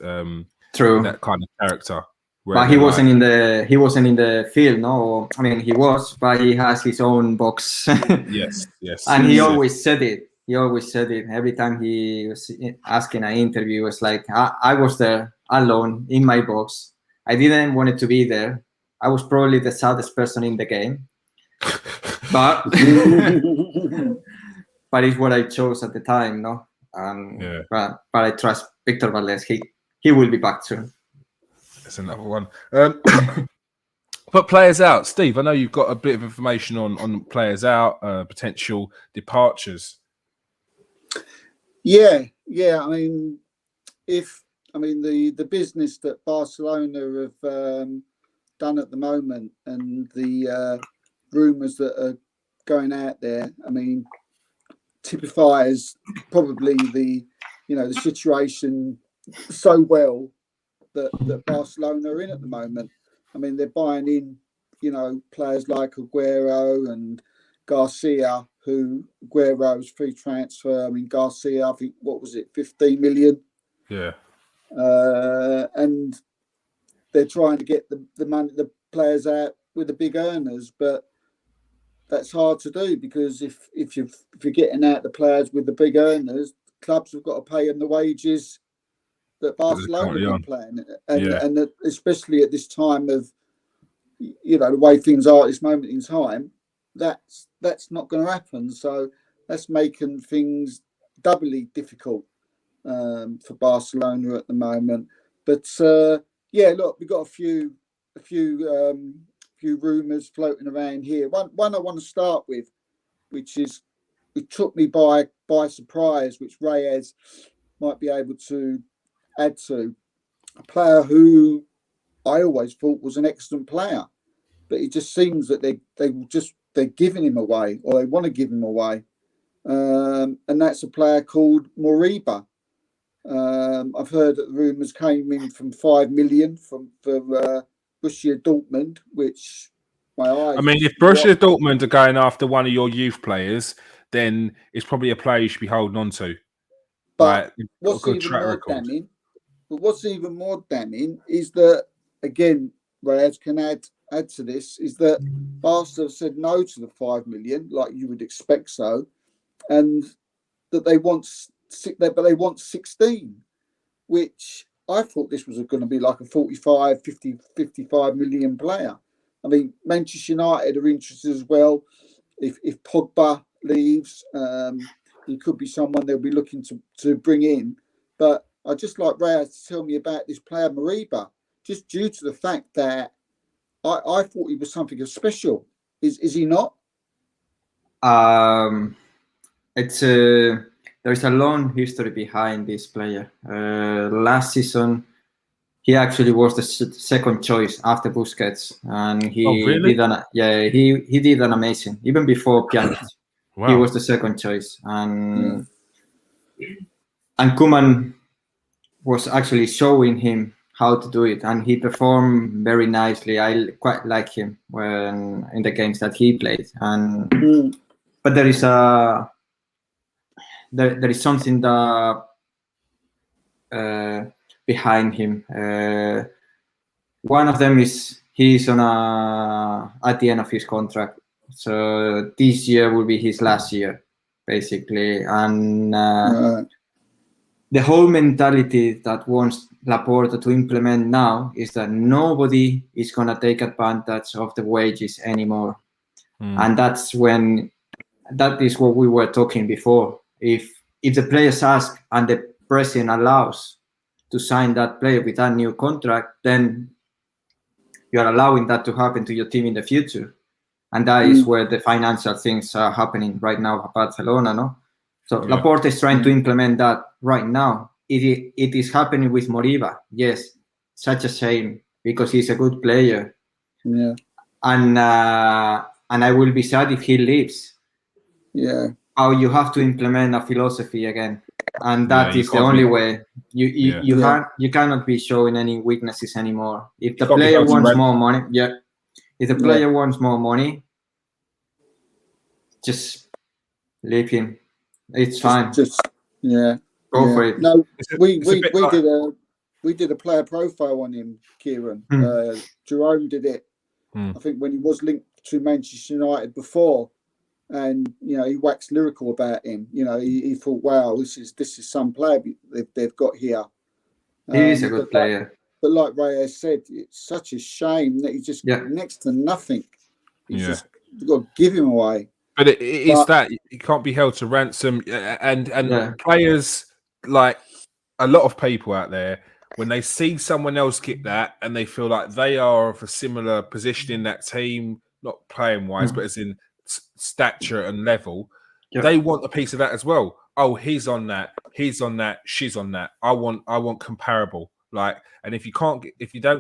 True, that kind of character. But he wasn't in the field, no. I mean, he was, but he has his own box. Yes. And he always said it. Every time he was asking an interview, it was like, I was there alone in my box. I didn't want it to be there. I was probably the saddest person in the game. But but it's what I chose at the time, no? But I trust Victor Valdez. He will be back soon. That's another one. Put players out. Steve, I know you've got a bit of information on players out, potential departures. Yeah. I mean, the business that Barcelona have done at the moment, and the rumours that are going out there, I mean, typifies probably the situation so well that Barcelona are in at the moment. I mean, they're buying in, players like Aguero and Garcia, who Aguero's free transfer. I mean, Garcia, I think, what was it, 15 million? Yeah. And they're trying to get the money, the players out with the big earners, but that's hard to do, because if you're getting out the players with the big earners, clubs have got to pay them the wages that Barcelona have been playing, and that, especially at this time of the way things are at this moment in time, that's not going to happen. So that's making things doubly difficult for Barcelona at the moment. But look, we've got a few rumours floating around here. One I want to start with, which took me by surprise, which Reyes might be able to add to. A player who I always thought was an excellent player, but it just seems that they're giving him away, or they want to give him away, and that's a player called Moriba. I've heard that the rumours came in from 5 million for Borussia Dortmund, which my eyes. I mean, if Borussia Dortmund are going after one of your youth players, then it's probably a player you should be holding on to. But what's even more damning is that, again, Reyes can add to this, is that Barca said no to the 5 million, like you would expect so, and that they want 16, which I thought this was going to be like a 45, 50, 55 million player. I mean, Manchester United are interested as well. If Pogba leaves, he could be someone they'll be looking to bring in. But I'd just like Reyes to tell me about this player, Moriba, just due to the fact that I thought he was something special. Is he not? There's a long history behind this player. Last season, he actually was the second choice after Busquets, and he did an amazing, even before Pjanic. Wow. He was the second choice, and Koeman was actually showing him how to do it, and he performed very nicely. I quite like him when in the games that he played, but there is something that behind him. One of them is he's at the end of his contract, so this year will be his last year, basically, and the whole mentality that wants Laporta to implement now is that nobody is going to take advantage of the wages anymore. And that is what we were talking before. If the players ask and the president allows to sign that player with that new contract, then you are allowing that to happen to your team in the future. And that is where the financial things are happening right now at Barcelona, no? So Laporta is trying to implement that right now. It is happening with Moriba. Yes, such a shame because he's a good player. Yeah. And I will be sad if he leaves. Yeah. How you have to implement a philosophy again, and that is the only way. You cannot be showing any weaknesses anymore. If the player wants more money, if the player wants more money, just leave him. It's fine. Go for it. No, we did a player profile on him, Kieron. Jerome did it. I think when he was linked to Manchester United before, and he waxed lyrical about him. He thought, wow, this is some player they've got here. He is a good player. But like Reyes said, it's such a shame that he's just next to nothing. He's just got to give him away. But it's that he can't be held to ransom, and players, like a lot of people out there, when they see someone else get that and they feel like they are of a similar position in that team, not playing wise, but as in stature and level, they want a piece of that as well. Oh, he's on that, she's on that. I want comparable. Like, and if you don't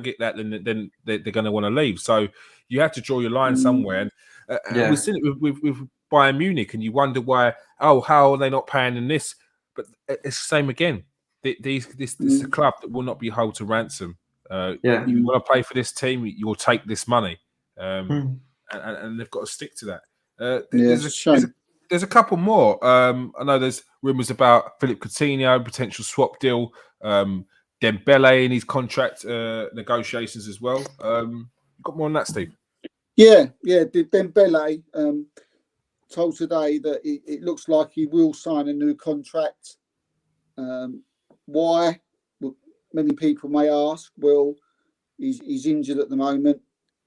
get that, then they're going to want to leave. So you have to draw your line somewhere. And we've seen it with Bayern Munich, and you wonder why. Oh, how are they not paying in this? But it's the same again. This is a club that will not be held to ransom. You want to play for this team, you will take this money, and they've got to stick to that. There's a couple more. I know there's rumours about Philippe Coutinho, potential swap deal. Dembele in his contract negotiations as well. You got more on that, Steve? Yeah. Dembele told today that it looks like he will sign a new contract. Why? Well, many people may ask. Well, he's injured at the moment,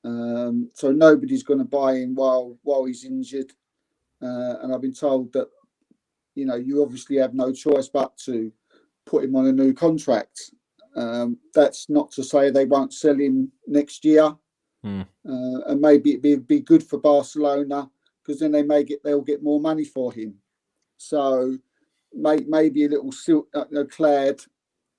so nobody's going to buy him while he's injured. And I've been told that you obviously have no choice but to put him on a new contract. That's not to say they won't sell him next year, and maybe it'd be good for Barcelona because then they'll get more money for him. So maybe a little clad,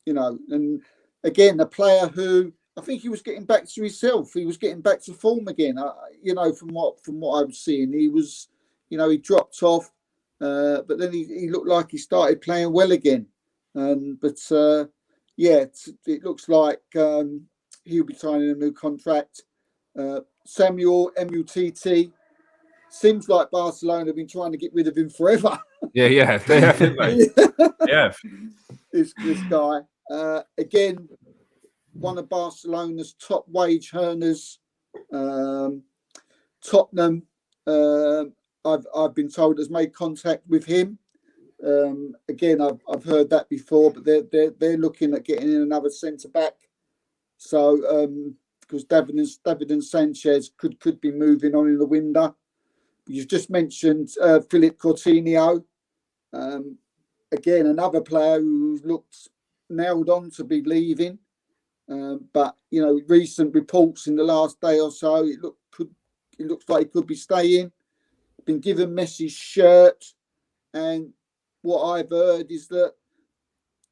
and again a player who I think he was getting back to himself. He was getting back to form again. From what I was seeing, he was, he dropped off, but then he looked like he started playing well again. It looks like he'll be signing a new contract. Samuel MUTT seems like Barcelona have been trying to get rid of him forever. They have, haven't they? Yeah. This guy again, one of Barcelona's top wage earners. Tottenham, I've been told, has made contact with him. Again, I've heard that before, but they're looking at getting in another centre back. So because Davinson Sanchez could be moving on in the window. You've just mentioned Philippe Coutinho. Again, another player who looked nailed on to be leaving. But recent reports in the last day or so, it looks like he could be staying. Been given Messi's shirt, and what I've heard is that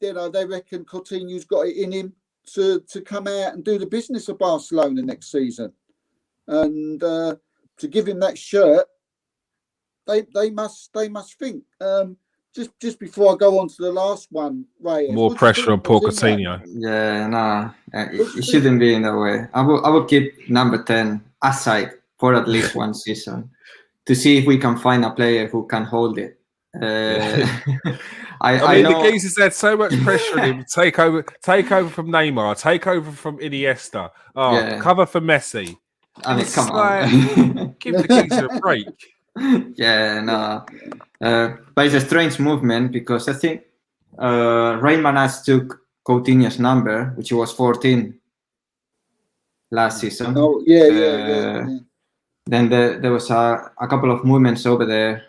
they reckon Coutinho's got it in him to come out and do the business of Barcelona next season, and to give him that shirt, they must think. Just before I go on to the last one, Reyes, more pressure on poor Coutinho. It shouldn't be in that way. I will keep number 10 aside for at least one season to see if we can find a player who can hold it. I know the geezers had so much pressure on him. Take over from Neymar, take over from Iniesta. Cover for Messi. I mean, come on, give the geezer a break. But it's a strange movement because I think Reyes took Coutinho's number, which was 14 last season. Oh, yeah. Then there was a couple of movements over there.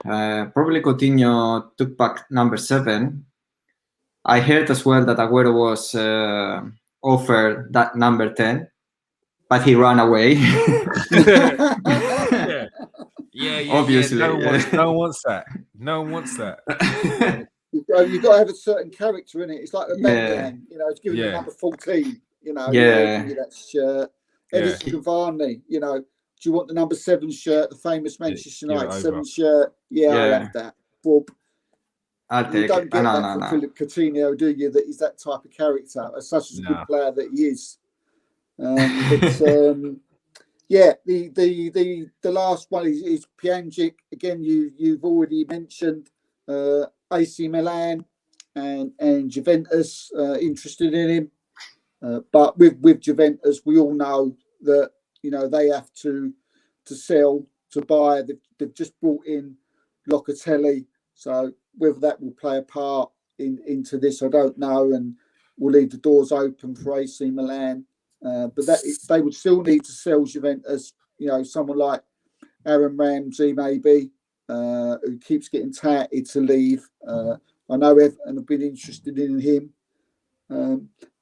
Probably Coutinho took back number 7. I heard as well that Agüero was offered that number 10, but he ran away. Yeah. Obviously. No one wants that. No one wants that. You've got to have a certain character in it. It's like a Batman, it's giving you number 14, give you that shirt. Edison Cavani, do you want the number 7 shirt, the famous Manchester United 7 shirt? I'll have that. Bob. You don't get that from Philip Coutinho, do you? That he's that type of character, as such as a good player that he is. The last one is Pjanic. Again, you've already mentioned AC Milan and Juventus interested in him, but with Juventus, we all know that they have to sell, to buy. They've just brought in Locatelli, so whether that will play a part into this, I don't know, and will leave the doors open for AC Milan. But they would still need to sell Juventus. Someone like Aaron Ramsey, maybe, who keeps getting touted to leave. I know Everton have been interested in him.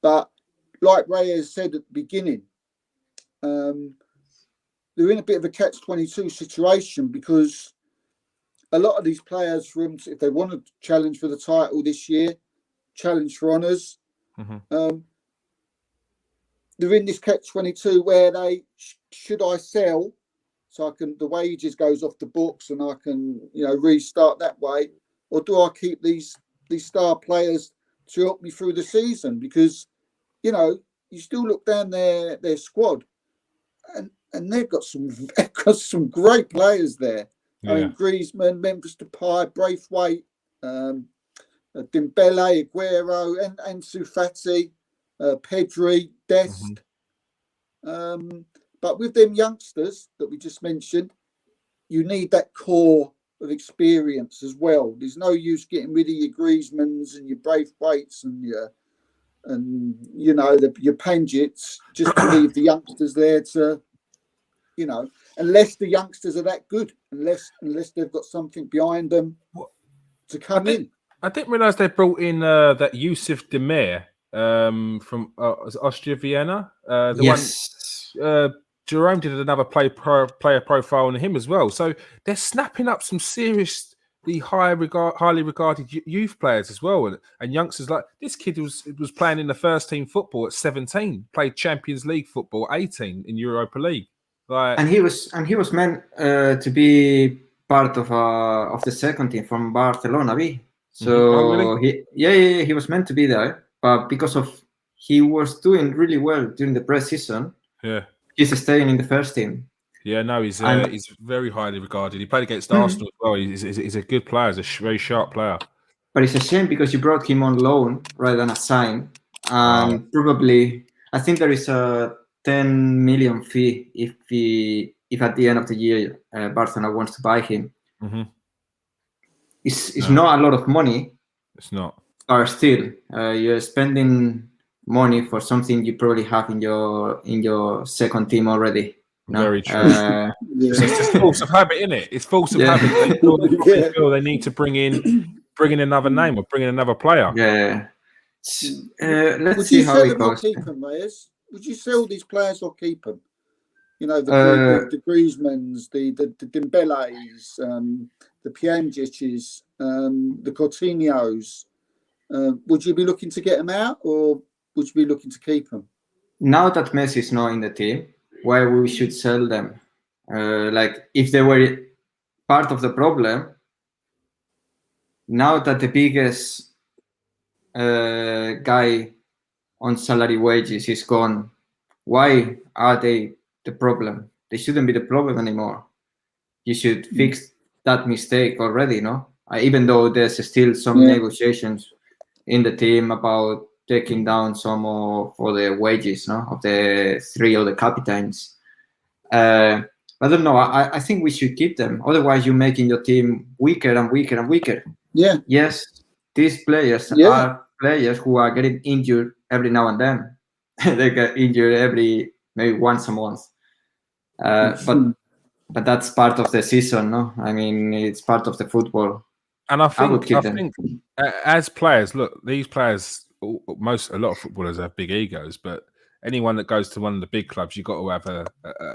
But like Reyes said at the beginning, they're in a bit of a catch-22 situation, because a lot of these players, if they want to challenge for the title this year, challenge for honours, they're in this catch-22 where should I sell so the wages goes off the books and I can restart that way, or do I keep these star players to help me through the season? Because you still look down their squad and they've got some great players there. I mean, Griezmann, Memphis Depay, Braithwaite, Dembele, Aguero, and Ansu Fati, Pedri, Dest. But with them youngsters that we just mentioned, you need that core of experience as well. There's no use getting rid of your Griezmanns and your Braithwaites and your Pandits just to leave the youngsters there to, unless the youngsters are that good, unless they've got something behind them to come in. I didn't realise they brought in that Yusuf Demir from Austria Vienna. One Jerome did another player profile on him as well. So they're snapping up some seriously highly regarded youth players as well, and youngsters. Like this kid was playing in the first team football at 17, played Champions League football at 18 in Europa League. And he was meant to be part of the second team from Barcelona B. So he was meant to be there, but because of he was doing really well during the pre-season, he's staying in the first team. Yeah, no, he's very highly regarded. He played against Arsenal as well. He's a good player. He's a very sharp player. But it's a shame because you brought him on loan rather than a sign, and probably I think there is a 10 million fee if at the end of the year Barcelona wants to buy him. It's not a lot of money. It's not. Or still, you're spending money for something you probably have in your second team already. No? Very true. It's just force of habit, isn't it? It's force of habit. They feel they need to bring in another name or bring in another player. Yeah. Let's see how it goes. Keep them, Reyes? Would you sell these players or keep them? The Griezmanns, the Dembele's, the Pjanics, the Coutinhos. Would you be looking to get them out, or would you be looking to keep them? Now that Messi is not in the team, why we should sell them? Like if they were part of the problem, now that the biggest guy on salary wages is gone, why are they the problem? They shouldn't be the problem anymore. You should fix that mistake already, no? Even though there's still some negotiations in the team about taking down some for the wages, no, of the 3 other captains. I don't know. I think we should keep them. Otherwise, you're making your team weaker and weaker and weaker. Yeah. Yes, these players are players who are getting injured every now and then. They get injured maybe once a month. But but that's part of the season, no? I mean, it's part of the football. And I would think, keep them. As players, look, these players, a lot of footballers have big egos, but anyone that goes to one of the big clubs, you've got to have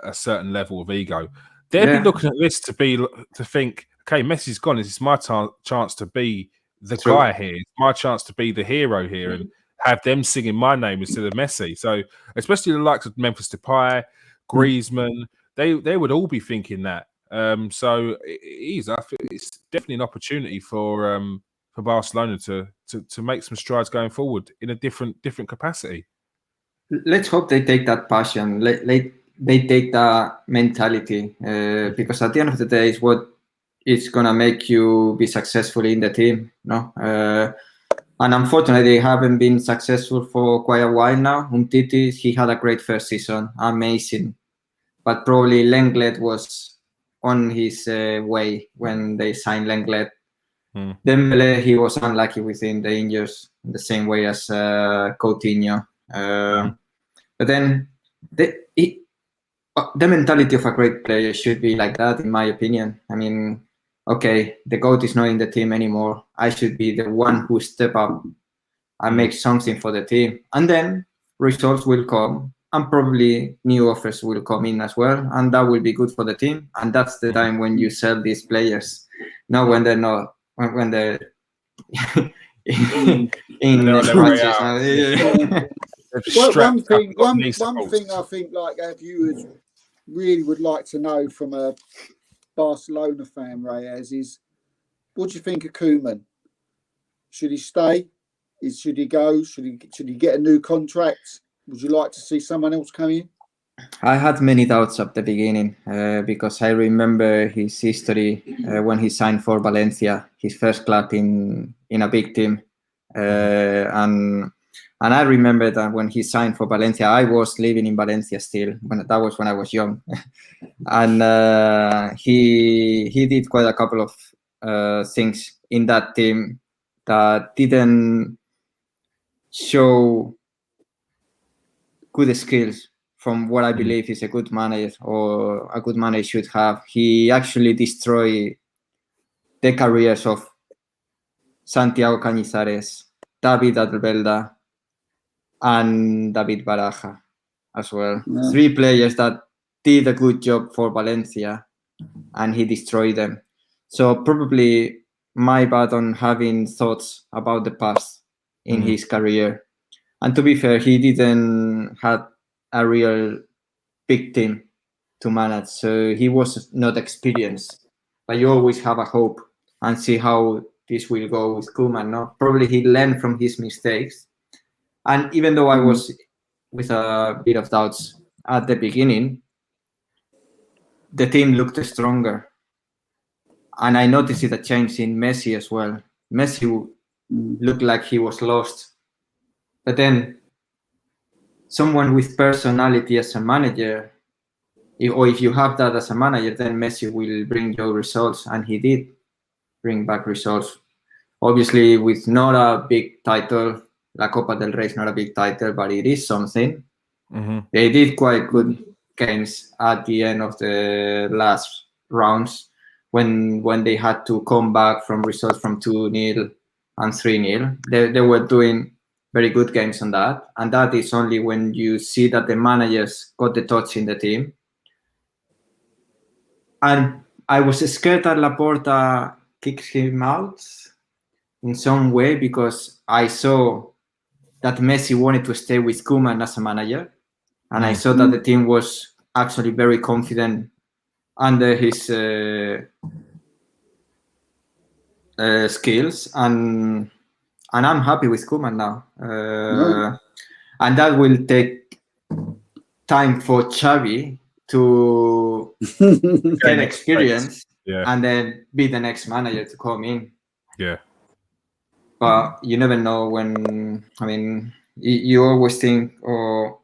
a certain level of ego. They'd be looking at this to think, okay, Messi's gone. This is my chance to be the guy here. It's my chance to be the hero here and have them singing my name instead of Messi. So, especially the likes of Memphis Depay, Griezmann, they would all be thinking that. So I think it's definitely an opportunity for Barcelona to make some strides going forward in a different capacity. Let's hope they take that passion. They take that mentality because at the end of the day, it's what is gonna make you be successful in the team. No, and unfortunately, they haven't been successful for quite a while now. Umtiti, he had a great first season, amazing, but probably Lenglet was on his way when they signed Lenglet. Dembele, he was unlucky within the injuries the same way as Coutinho. But then the mentality of a great player should be like that, in my opinion. I mean, okay, the GOAT is not in the team anymore. I should be the one who step up and make something for the team. And then results will come and probably new offers will come in as well. And that will be good for the team. And that's the time when you sell these players. Not when they're not, when they're in Well, one thing I think like our viewers really would like to know from a Barcelona fan, Reyes, is what do you think of Koeman? Should he stay? Should he go? Should he get a new contract? Would you like to see someone else come in? I had many doubts at the beginning because I remember his history when he signed for Valencia, his first club in a big team, and I remember that when he signed for Valencia, I was living in Valencia still. That was when I was young, and he did quite a couple of things in that team that didn't show good skills from what I believe is a good manager or a good manager should have. He actually destroyed the careers of Santiago Cañizares, David Albelda, and David Baraja as well. Yeah. 3 players that did a good job for Valencia and he destroyed them. So probably my bad on having thoughts about the past in his career. And to be fair, he didn't have a real big team to manage. So he was not experienced. But you always have a hope and see how this will go with Koeman. No? Probably he learned from his mistakes. And even though I was with a bit of doubts at the beginning, the team looked stronger. And I noticed a change in Messi as well. Messi looked like he was lost. But then someone with personality as a manager, or if you have that as a manager, then Messi will bring you results. And he did bring back results. Obviously, with not a big title, La Copa del Rey is not a big title, but it is something. They did quite good games at the end of the last rounds when they had to come back from results from 2-0 and 3-0. They were doing very good games on that. And that is only when you see that the managers got the touch in the team. And I was scared that Laporta kicked him out in some way because I saw that Messi wanted to stay with Koeman as a manager. And I saw that the team was actually very confident under his skills. And I'm happy with Koeman now. And that will take time for Xavi to get experience and then be the next manager to come in. Yeah. But you never know when, I mean, you always think, oh,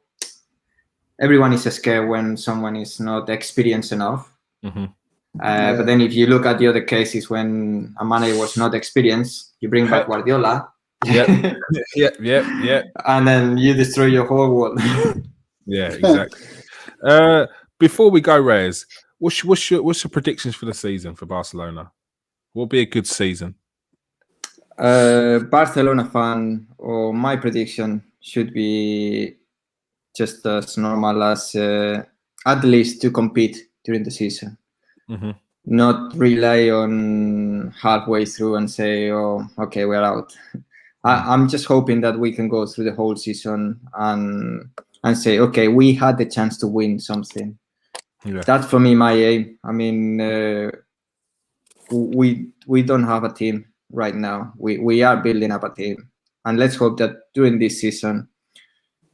everyone is scared when someone is not experienced enough. But then if you look at the other cases when a manager was not experienced, you bring back Guardiola. Yeah. And then you destroy your whole world. Yeah, exactly. Before we go, Reyes, What's your predictions for the season for Barcelona? What'll be a good season? Barcelona fan, or my prediction should be just as normal as at least to compete during the season. Mm-hmm. Not rely on halfway through and say, oh, okay, we're out. I'm just hoping that we can go through the whole season and say, okay, we had the chance to win something. Yeah. That's for me my aim. I mean, we don't have a team right now. We are building up a team, and let's hope that during this season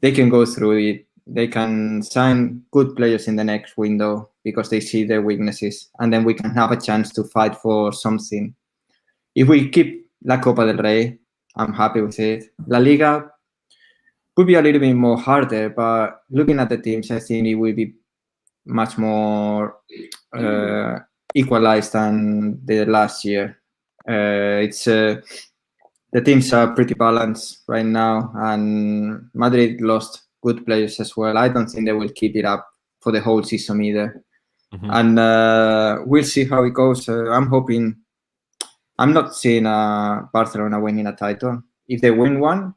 they can go through it. They can sign good players in the next window because they see their weaknesses, and then we can have a chance to fight for something. If we keep La Copa del Rey, I'm happy with it. La Liga could be a little bit more harder, but looking at the teams, I think it will be much more equalized than the last year. It's the teams are pretty balanced right now, and Madrid lost good players as well. I don't think they will keep it up for the whole season either. Mm-hmm. And we'll see how it goes. I'm hoping. I'm not seeing Barcelona winning a title. If they win one,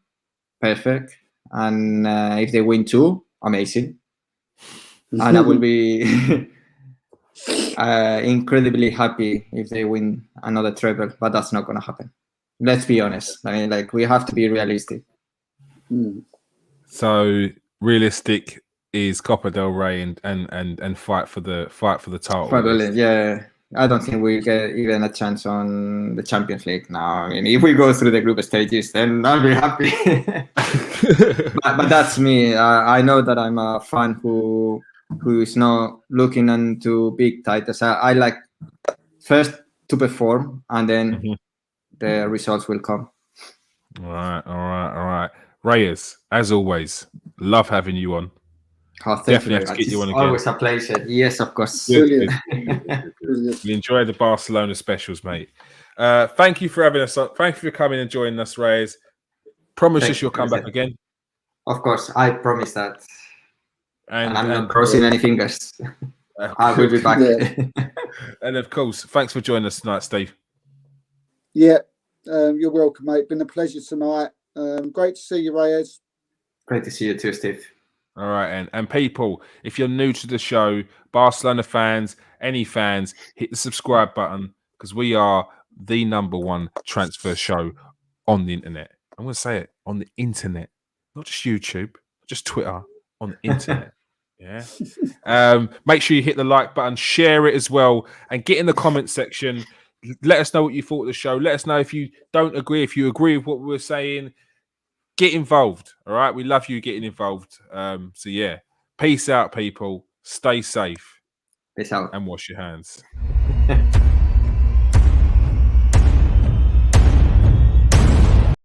perfect. And if they win two, amazing. And I will be incredibly happy if they win another treble, but that's not going to happen. Let's be honest. I mean, like, we have to be realistic. So realistic is Copa del Rey and fight for the title. Finally, yeah. I don't think we'll get even a chance on the Champions League now. I mean, if we go through the group stages, then I'll be happy. but that's me. I know that I'm a fan who is not looking into big titles. I like first to perform, and then the results will come. All right. Reyes, as always, love having you on. Oh, thank Definitely you have to very get much. you on It's again. always a pleasure. Yes, of course. Good. We enjoy the Barcelona specials, mate. Thank you for having us on. Thank you for coming and joining us, Reyes. Promise us you'll come back again. Of course, I promise that. And I'm not crossing any fingers. I will be back. Yeah. And of course, thanks for joining us tonight, Steve. Yeah, you're welcome, mate. Been a pleasure tonight. Great to see you, Reyes. Great to see you too, Steve. All right, and people, if you're new to the show, Barcelona fans, any fans, hit the subscribe button because we are the #1 transfer show on the internet. I'm going to say it, on the internet, not just YouTube, just Twitter, on the internet. Yeah. Make sure you hit the like button, share it as well, and get in the comment section. Let us know what you thought of the show. Let us know if you don't agree, if you agree with what we're saying. Get involved. All right. We love you getting involved. So yeah. Peace out, people. Stay safe. Peace out. And wash your hands.